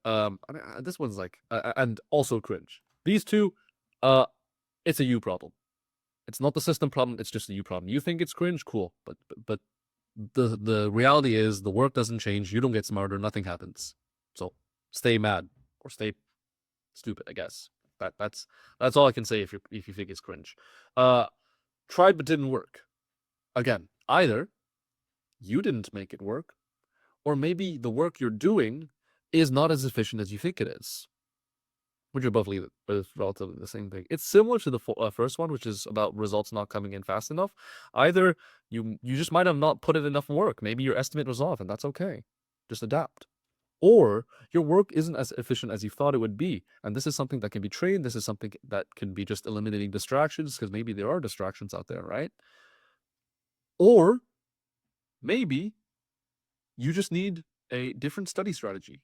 this one's like, and also cringe. These two, it's a you problem. It's not the system problem. It's just a you problem. You think it's cringe, cool, but the reality is the work doesn't change. You don't get smarter. Nothing happens. So stay mad or stay stupid. I guess that's all I can say if you think it's cringe. Tried but didn't work. Again, either you didn't make it work, or maybe the work you're doing is not as efficient as you think it is. Which are both relatively the same thing. It's similar to the first one, which is about results not coming in fast enough. Either you just might have not put in enough work. Maybe your estimate was off, and that's okay. Just adapt. Or your work isn't as efficient as you thought it would be. And this is something that can be trained. This is something that can be just eliminating distractions, because maybe there are distractions out there, right? Or maybe you just need a different study strategy.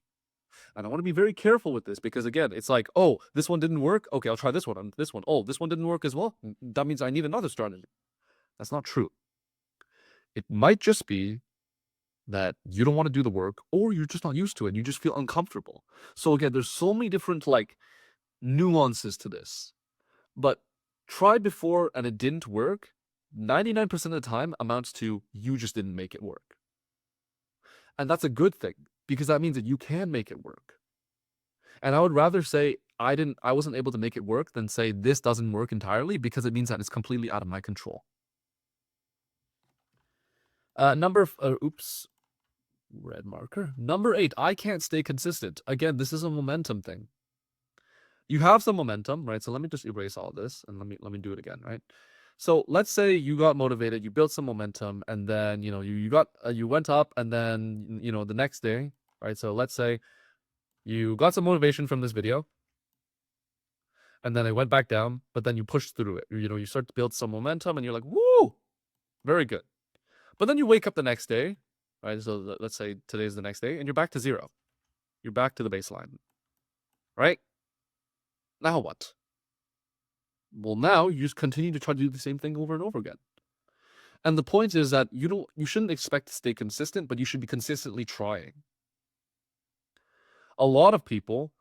And I want to be very careful with this because, again, it's like, oh, this one didn't work. Okay, I'll try this one and this one. Oh, this one didn't work as well. That means I need another strategy. That's not true. It might just be that you don't want to do the work, or you're just not used to it. You just feel uncomfortable. So again, there's so many different nuances to this. But tried before and it didn't work, 99% of the time amounts to you just didn't make it work. And that's a good thing, because that means that you can make it work. And I would rather say I wasn't able to make it work than say this doesn't work entirely, because it means that it's completely out of my control. Red marker. Number 8, I can't stay consistent. Again, this is a momentum thing. You have some momentum, right? So let me just erase all this and let me do it again, right? So let's say you got motivated, you built some momentum, and then you went up, and then the next day, right? So let's say you got some motivation from this video, and then it went back down, but then you pushed through it. You start to build some momentum, and you're like, woo, very good. But then you wake up the next day, right? So let's say today's the next day, and you're back to 0. You're back to the baseline, right? Now what? Well, now you just continue to try to do the same thing over and over again. And the point is that you shouldn't expect to stay consistent, but you should be consistently trying. A lot of people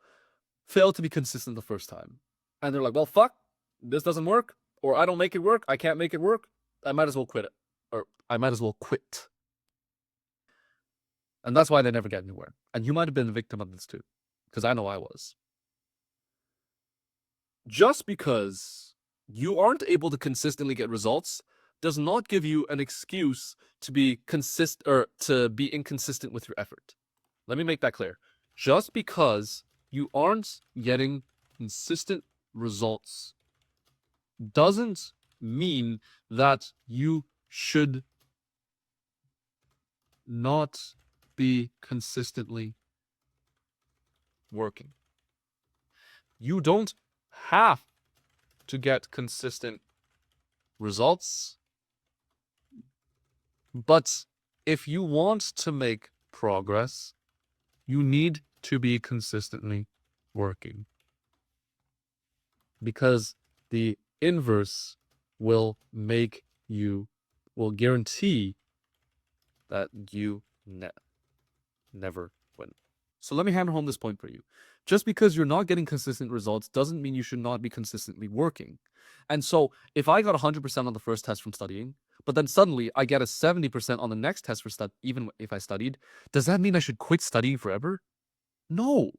fail to be consistent the first time. And they're like, well, fuck, this doesn't work, or I don't make it work, I can't make it work, I might as well quit it. Or I might as well quit. And that's why they never get anywhere. And you might have been a victim of this too, because I know I was. Just because you aren't able to consistently get results does not give you an excuse to be inconsistent with your effort. Let me make that clear. Just because you aren't getting consistent results doesn't mean that you should not be consistently working. You don't have to get consistent results, but if you want to make progress, you need to be consistently working, because the inverse will guarantee that you never win. So let me hammer home this point for you. Just because you're not getting consistent results doesn't mean you should not be consistently working. And so if I got 100% on the first test from studying, but then suddenly I get a 70% on the next test for even if I studied, does that mean I should quit studying forever? No.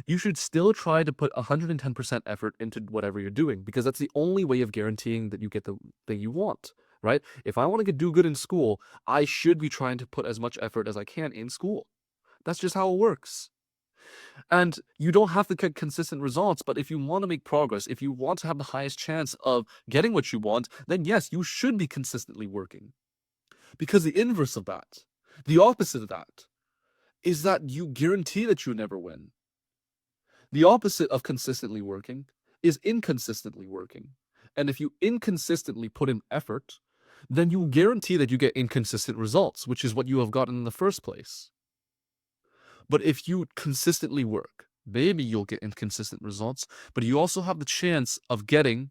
You should still try to put 110% effort into whatever you're doing, because that's the only way of guaranteeing that you get the thing you want, right? If I want to do good in school, I should be trying to put as much effort as I can in school. That's just how it works. And you don't have to get consistent results, but if you want to make progress, if you want to have the highest chance of getting what you want, then yes, you should be consistently working. Because the inverse of that, the opposite of that, is that you guarantee that you never win. The opposite of consistently working is inconsistently working. And if you inconsistently put in effort, then you guarantee that you get inconsistent results, which is what you have gotten in the first place. But if you consistently work, maybe you'll get inconsistent results, but you also have the chance of getting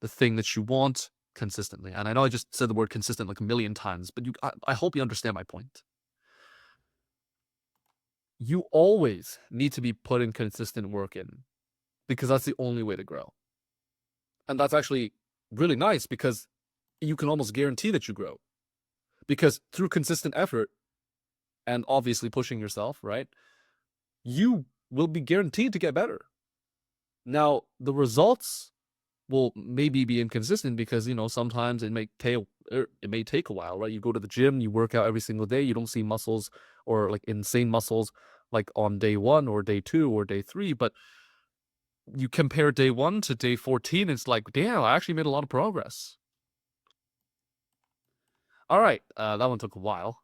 the thing that you want consistently. And I know I just said the word consistent like a million times, but I hope you understand my point. You always need to be putting consistent work in, because that's the only way to grow. And that's actually really nice, because you can almost guarantee that you grow. Because through consistent effort, and obviously pushing yourself, right, you will be guaranteed to get better. Now, the results will maybe be inconsistent, because sometimes it may take a while, right? You go to the gym, you work out every single day, you don't see muscles or like insane muscles like on day 1 or day 2 or day 3, but you compare day 1 to day 14, it's like, damn, I actually made a lot of progress. All right, that one took a while.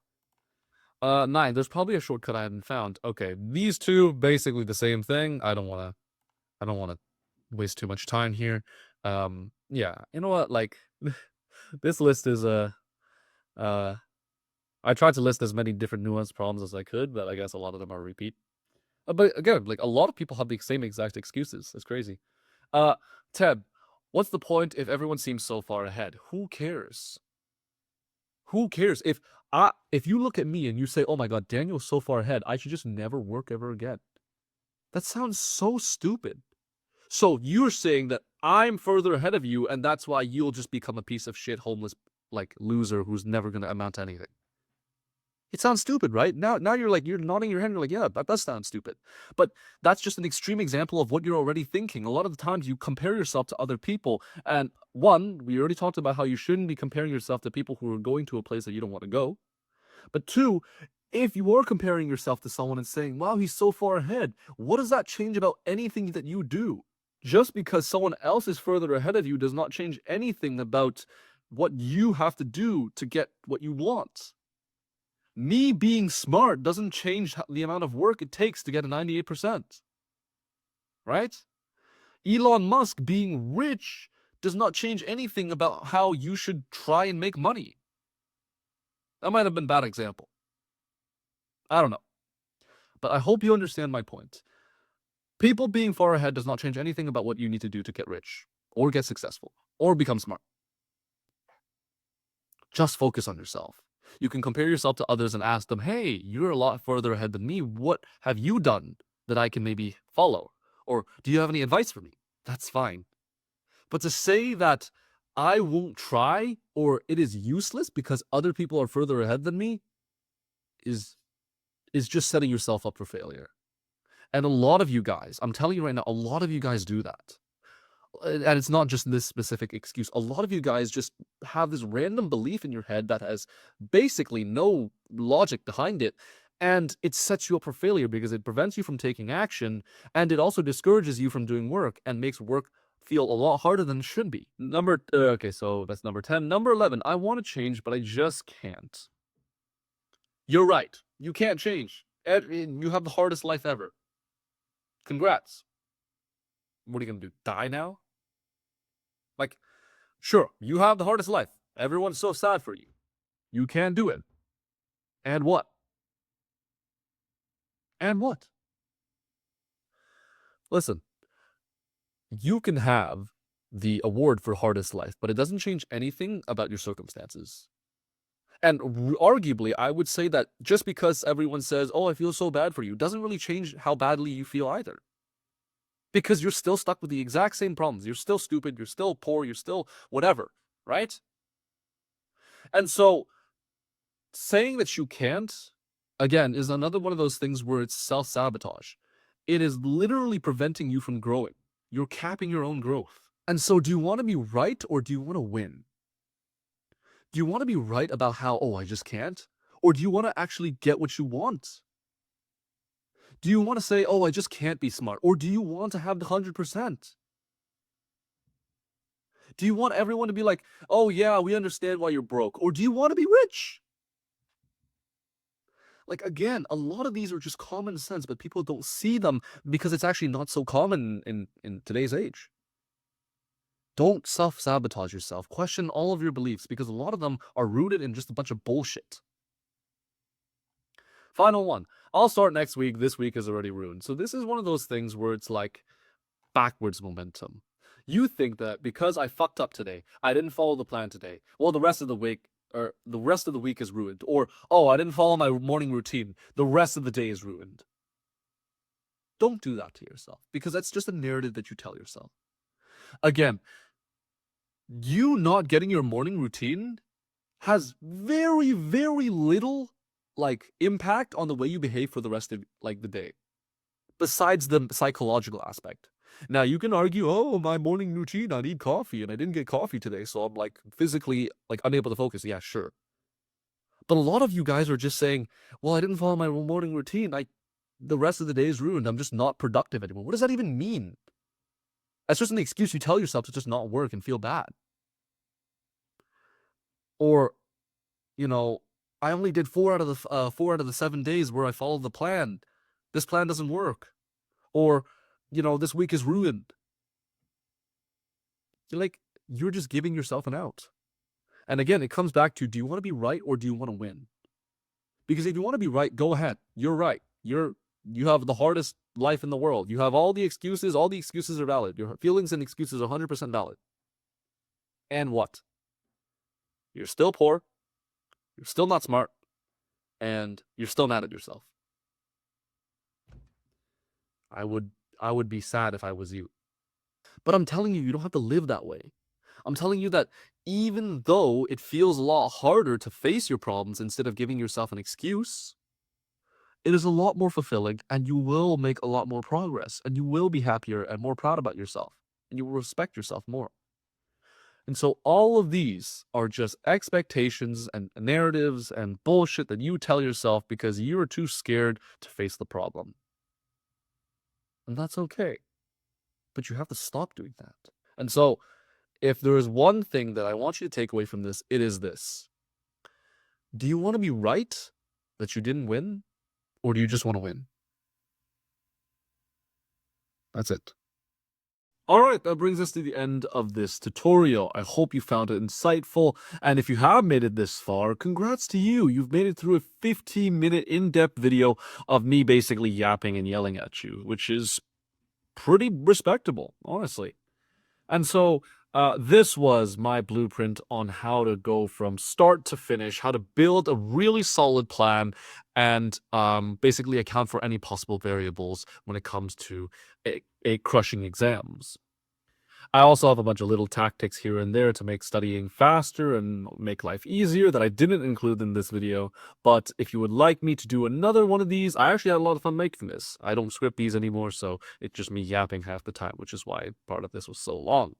9, there's probably a shortcut I haven't found. Okay, these two, basically the same thing. I don't want to waste too much time here. Yeah, you know what? Like, this list is I tried to list as many different nuanced problems as I could, but I guess a lot of them are repeat. But again, like a lot of people have the same exact excuses. It's crazy. Teb, what's the point if everyone seems so far ahead? Who cares? Who cares? If you look at me and you say, oh my god, Daniel's so far ahead, I should just never work ever again. That sounds so stupid. So you're saying that I'm further ahead of you, and that's why you'll just become a piece of shit, homeless, like loser who's never going to amount to anything. It sounds stupid, right? Now you're nodding your head and you're like, yeah, that does sound stupid. But that's just an extreme example of what you're already thinking. A lot of the times you compare yourself to other people. And one, we already talked about how you shouldn't be comparing yourself to people who are going to a place that you don't want to go. But two, if you are comparing yourself to someone and saying, wow, he's so far ahead, what does that change about anything that you do? Just because someone else is further ahead of you does not change anything about what you have to do to get what you want. Me being smart doesn't change the amount of work it takes to get a 98%. Right? Elon Musk being rich does not change anything about how you should try and make money. That might have been a bad example. I don't know. But I hope you understand my point. People being far ahead does not change anything about what you need to do to get rich, or get successful, or become smart. Just focus on yourself. You can compare yourself to others and ask them, hey, you're a lot further ahead than me. What have you done that I can maybe follow? Or do you have any advice for me? That's fine. But to say that I won't try or it is useless because other people are further ahead than me is just setting yourself up for failure. And a lot of you guys, I'm telling you right now, a lot of you guys do that. And it's not just this specific excuse. A lot of you guys just have this random belief in your head that has basically no logic behind it. And it sets you up for failure because it prevents you from taking action. And it also discourages you from doing work and makes work feel a lot harder than it should be. Okay, so that's number 10. Number 11, I want to change, but I just can't. You're right. You can't change. You have the hardest life ever. Congrats. What are you going to do? Die now? Like, sure, you have the hardest life. Everyone's so sad for you. You can do it. And what? And what? Listen, you can have the award for hardest life, but it doesn't change anything about your circumstances. And arguably, I would say that just because everyone says, oh, I feel so bad for you, doesn't really change how badly you feel either. Because you're still stuck with the exact same problems. You're still stupid, you're still poor, you're still whatever, right? And so saying that you can't, again, is another one of those things where it's self-sabotage. It is literally preventing you from growing. You're capping your own growth. And so do you want to be right or do you want to win? Do you want to be right about how, oh, I just can't? Or do you want to actually get what you want? Do you want to say, oh, I just can't be smart? Or do you want to have the 100%? Do you want everyone to be like, oh, yeah, we understand why you're broke? Or do you want to be rich? Like, again, a lot of these are just common sense, but people don't see them because it's actually not so common in today's age. Don't self-sabotage yourself. Question all of your beliefs because a lot of them are rooted in just a bunch of bullshit. Final one. I'll start next week. This week is already ruined. So this is one of those things where it's like backwards momentum. You think that because I fucked up today, I didn't follow the plan today, well, the rest of the week is ruined. Or, oh, I didn't follow my morning routine, the rest of the day is ruined. Don't do that to yourself because that's just a narrative that you tell yourself. Again, you not getting your morning routine has very, very little like impact on the way you behave for the rest of like the day. Besides the psychological aspect. Now you can argue, oh, my morning routine, I need coffee and I didn't get coffee today, so I'm like physically like unable to focus. Yeah, sure. But a lot of you guys are just saying, well, I didn't follow my morning routine. The rest of the day is ruined. I'm just not productive anymore. What does that even mean? That's just an excuse you tell yourself to just not work and feel bad. Or, you know, I only did 4 out of the 7 days where I followed the plan. This plan doesn't work. Or, this week is ruined. You're just giving yourself an out. And again, it comes back to, do you want to be right or do you want to win? Because if you want to be right, go ahead. You're right. You have the hardest life in the world. You have all the excuses. All the excuses are valid. Your feelings and excuses are 100% valid. And what? You're still poor. You're still not smart. And you're still mad at yourself. I would be sad if I was you. But I'm telling you, you don't have to live that way. I'm telling you that even though it feels a lot harder to face your problems instead of giving yourself an excuse, it is a lot more fulfilling and you will make a lot more progress and you will be happier and more proud about yourself and you will respect yourself more. And so all of these are just expectations and narratives and bullshit that you tell yourself because you are too scared to face the problem. And that's okay. But you have to stop doing that. And so if there is one thing that I want you to take away from this, it is this. Do you want to be right that you didn't win? Or do you just want to win? That's it. Alright, that brings us to the end of this tutorial. I hope you found it insightful, and if you have made it this far, congrats to you! You've made it through a 15-minute in-depth video of me basically yapping and yelling at you, which is pretty respectable, honestly. And so, this was my blueprint on how to go from start to finish, how to build a really solid plan, and basically account for any possible variables when it comes to a crushing exams. I also have a bunch of little tactics here and there to make studying faster and make life easier that I didn't include in this video, but if you would like me to do another one of these, I actually had a lot of fun making this. I don't script these anymore, so it's just me yapping half the time, which is why part of this was so long.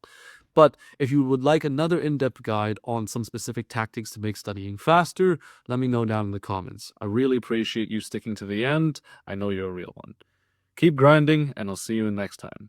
But if you would like another in-depth guide on some specific tactics to make studying faster, let me know down in the comments. I really appreciate you sticking to the end. I know you're a real one. Keep grinding, and I'll see you next time.